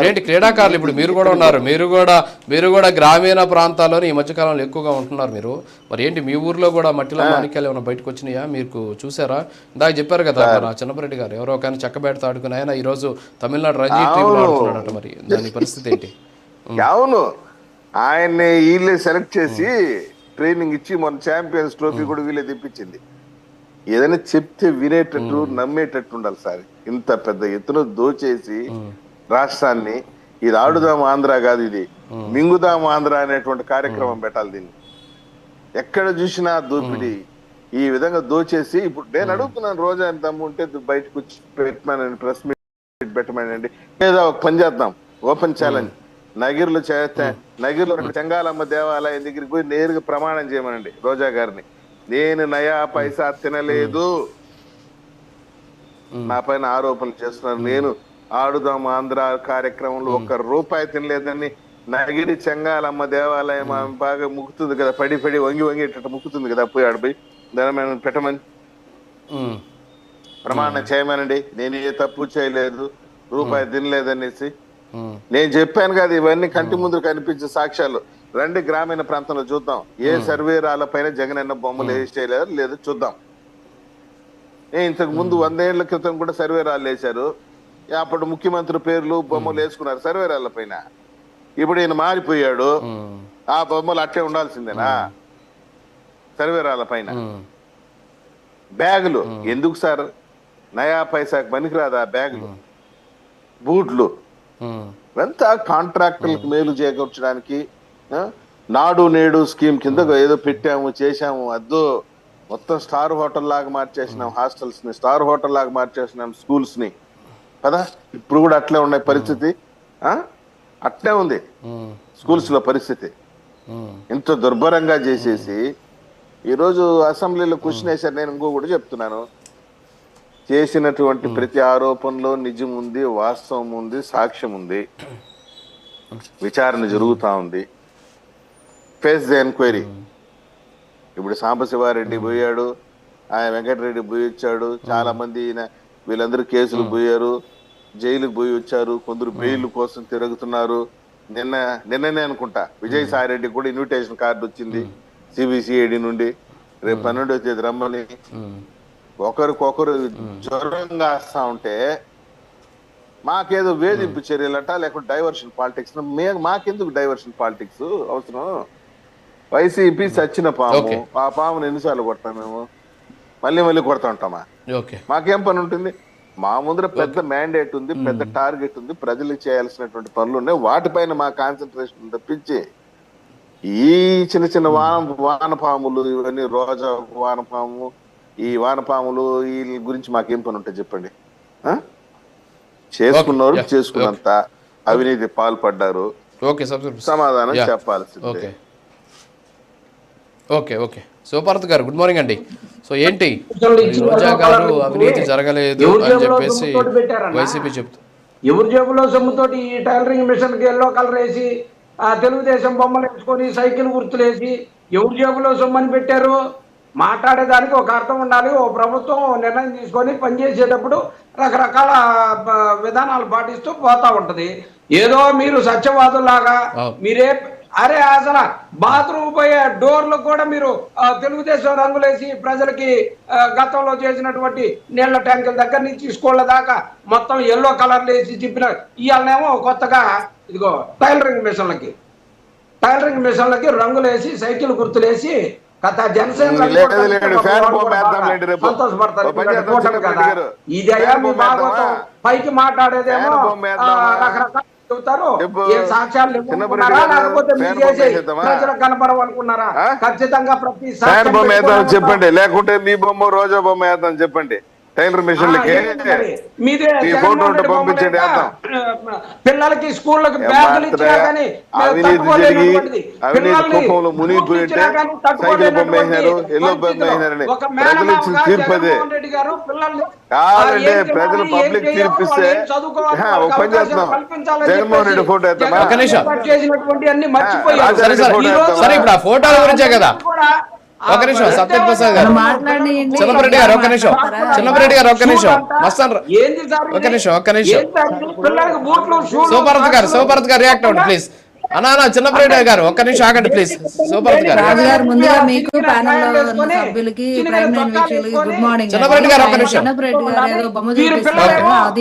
ఏంటి క్రీడాకారులు ఇప్పుడు మీరు కూడా ఉన్నారు, మీరు కూడా గ్రామీణ ప్రాంతాల్లోనే ఈ మధ్యకాలంలో ఎక్కువగా ఉంటున్నారు మీరు. మరి ఏంటి మీ ఊర్లో కూడా మట్టిలో మాణిక్యాలు ఏమైనా బయటకు వచ్చినాయా? మీకు చూసారా? ఇందాక చెప్పారు కదా మన చిన్నపరెడ్డి గారు, ఎవరో కానీ చెక్కబెడతా ఆడుకుని ఆయన ఈరోజు తమిళనాడు రంజీ టీంలో ఆడుతున్నాడట. మరి దాని పరిస్థితి ఏంటి? అవును, ఆయన్ని వీళ్ళే సెలెక్ట్ చేసి ట్రైనింగ్ ఇచ్చి మన ఛాంపియన్స్ ట్రోఫీ కూడా వీళ్ళే తెప్పించింది. ఏదైనా చెప్తే వినేటట్టు నమ్మేటట్టు ఉండాలి సార్. ఇంత పెద్ద ఎత్తున దోచేసి రాష్ట్రాన్ని, ఇది ఆడుదాం ఆంధ్ర కాదు, ఇది మింగుదాం ఆంధ్ర అనేటువంటి కార్యక్రమం పెట్టాలి. దీన్ని ఎక్కడ చూసినా దోపిడీ. ఈ విధంగా దోచేసి ఇప్పుడు నేను అడుగుతున్నాను, రోజా ఎంత ఉంటే బయటకు వచ్చి పెట్టమనండి, ప్రెస్ మీట్ పెట్టమనండి, లేదా ఒక పని చేద్దాం, ఓపెన్ ఛాలెంజ్. నగిరిలో చేస్తే నగిరిలో చెంగాలమ్మ దేవాలయం దగ్గరికి పోయి నేరుగా ప్రమాణం చేయమనండి రోజా గారిని, నేను నయా పైసా తినలేదు, నా పైన ఆరోపణలు చేస్తున్నారు, నేను ఆడుదాం ఆంధ్ర కార్యక్రమంలో ₹1 తినలేదని. నగిరి చెంగాలమ్మ దేవాలయం ఆమె బాగా ముక్కుతుంది కదా, పడి వంగి ఇట్లా ముక్కుతుంది కదా, పోయి ఆడిపోయి దాని పెట్టమని ప్రమాణం చేయమనండి, నేను ఏ తప్పు చేయలేదు, ₹1 తినలేదనేసి. నేను చెప్పాను కదా, ఇవన్నీ కంటి ముందు కనిపించే సాక్ష్యాలు. రండి గ్రామీణ ప్రాంతంలో చూద్దాం, ఏ సర్వేరాల పైన జగనన్న బొమ్మలు వేసి చేయలేదు లేదు చూద్దాం. ఇంతకు ముందు 100 ఏళ్ల క్రితం కూడా సర్వేరాలు వేశారు, అప్పుడు ముఖ్యమంత్రి పేర్లు బొమ్మలు వేసుకున్నారు సర్వేరాల పైన. ఇప్పుడు ఈయన మారిపోయాడు, ఆ బొమ్మలు అట్లే ఉండాల్సిందేనా? సర్వేరాల పైన బ్యాగులు ఎందుకు సార్? నయా పైసాకు పనికిరాదా బ్యాగులు, బూట్లు? ఎంత కాంట్రాక్టర్లకు మేలు చేకూర్చడానికి నాడు నేడు స్కీమ్ కింద ఏదో పెట్టాము చేశాము, అద్దో మొత్తం స్టార్ హోటల్ లాగా మార్చేసినాం హాస్టల్స్ ని, స్టార్ హోటల్ లాగా మార్చేసినాం స్కూల్స్ ని కదా. ఇప్పుడు కూడా అట్లే ఉన్నాయి పరిస్థితి, అట్లే ఉంది స్కూల్స్ లో పరిస్థితి. ఇంత దుర్భరంగా చేసేసి ఈరోజు అసెంబ్లీలో క్వశ్చన్ వేశారు. నేను ఇంకో కూడా చెప్తున్నాను, చేసినటువంటి ప్రతి ఆరోపణలో నిజం ఉంది, వాస్తవం ఉంది, సాక్ష్యం ఉంది, విచారణ జరుగుతా ఉంది. Face the enquiry. ఇప్పుడు సాంబశివారెడ్డి పోయాడు, ఆయన వెంకటరెడ్డి పోయి వచ్చాడు, చాలా మంది వీళ్ళందరూ కేసులు పోయారు, జైలుకు పోయి వచ్చారు, కొందరు బెయిల్ కోసం తిరుగుతున్నారు. నిన్ననే అనుకుంటా విజయసాయి రెడ్డి కూడా ఇన్విటేషన్ కార్డు వచ్చింది సిబిసిఐడి నుండి, రేపు 12వ తేదీ రమ్మని. ఒకరికొకరు జ్వరం కాస్తా ఉంటే మాకేదో వేధింపు చర్యలట, లేకుంటే డైవర్షన్ పాలిటిక్స్. మాకెందుకు డైవర్షన్ పాలిటిక్స్ అవసరం? వైసీపీ చచ్చిన పాము, ఆ పామును ఎన్నిసార్లు కొడతాం మేము? మళ్ళీ కొడతా ఉంటామా? మాకేం పని ఉంటుంది? మా ముందర పెద్ద మ్యాండేట్ ఉంది, పెద్ద టార్గెట్ ఉంది, ప్రజలకు చేయాల్సినటువంటి పనులు ఉన్నాయి, వాటిపైన మా కాన్సన్ట్రేషన్ తప్పించి ఈ చిన్న వానపాములు, ఇవన్నీ రోజా వానపాము, ఈ వానపాములు వీళ్ళ గురించి మాకేం పని ఉంటుంది చెప్పండి? చేసుకున్నారు, చేసుకున్నంత అవినీతి పాల్పడ్డారు, సమాధానం చెప్పాల్సిందే. ఓకే శివపార్వతి గారు, గుడ్ మార్నింగ్ అండి. సో ఏంటి రోజా గారు అవినీతి జరగలేదు అని చెప్పేసి వైసీపీ చెప్తూ, ఎవరి జేబులో సొమ్ముతోటి ఈ టైలరింగ్ మిషన్ కి ఎల్లో కలర్ వేసి, ఆ తెలుగుదేశం బొమ్మలు వేసుకొని, సైకిల్ గుర్తులేసి ఎవరి జేబులో సొమ్మని పెట్టారు? మాట్లాడేదానికి ఒక అర్థం ఉండాలి. ఓ ప్రభుత్వం నిర్ణయం తీసుకొని పనిచేసేటప్పుడు రకరకాల విధానాలు పాటిస్తూ పోతా ఉంటది. ఏదో మీరు సత్యవాదులాగా మీరే అసలు బాత్రూమ్ పోయే డోర్లు కూడా మీరు తెలుగుదేశం రంగులేసి ప్రజలకి గతంలో చేసినటువంటి నీళ్ల ట్యాంకుల దగ్గర నుంచి స్కూళ్ళ దాకా మొత్తం ఎల్లో కలర్లు వేసి చెప్పిన. ఇవాళనేమో కొత్తగా ఇదిగో టైలరింగ్ మిషన్లకి రంగులేసి, సైకిల్ గుర్తులేసి జనసేన సంతోషపడతారు కదా. ఇదయ్యా మీ భాగవతం. పైకి మాట్లాడేదేమో రకరకాల చెబుతారు, ఏ సాక్ష్యాలు లేకపోతే మీరు చేసే ప్రజలకు కనపడవనుకున్నారా? ఖచ్చితంగా ప్రతి చెప్పండి, లేకుంటే మీ బొమ్మ రోజా బొమ్మ వేద్దాం చెప్పండి. టైలర్ మిషన్లకి పంపించండి, పిల్లలకి స్కూళ్ళకి బ్యాగులు ఇచ్చినా కానీ ప్రజలు పబ్లిక్ తీర్పిస్తే పని చేస్తున్నాం. జగన్మోహన్ రెడ్డి ఫోటో చేసినటువంటి అన్ని మర్చిపోయారు. ఫోటోల గురించే కదా ఒక నిమిషం సత్యప్రసాద్ గారు, మాట్లాడండి. చిన్నపరెడ్డి గారు ఒక్క నిమిషం, చిన్నపరెడ్డి గారు ఒక్క నిమిషం, మస్తాన్ ఏంది సార్ ఇది? ఒక్క నిమిషం, ఒక్క నిమిషం. ఏంటండి? పిల్లలకి బూట్లు, షూలు, శివభారత్ గారు రియాక్ట్ అవ్వండి ప్లీజ్. అన్నా చిన్నపరెడ్డి గారు ఒక్క నిమిషం ఆగండి ప్లీజ్. శివభారత్ గారు, రాజు గారు ముందుగా మీకు ప్యానెల్ లో ఉన్న సభ్యులకి ప్రైమ్ లైన్ వీక్షకులకి గుడ్ మార్నింగ్. చిన్నపరెడ్డి గారు ఒక్క నిమిషం. చిన్నపరెడ్డి గారు ఏదో బొమ్మ మీరు చూపిస్తున్నారు, అది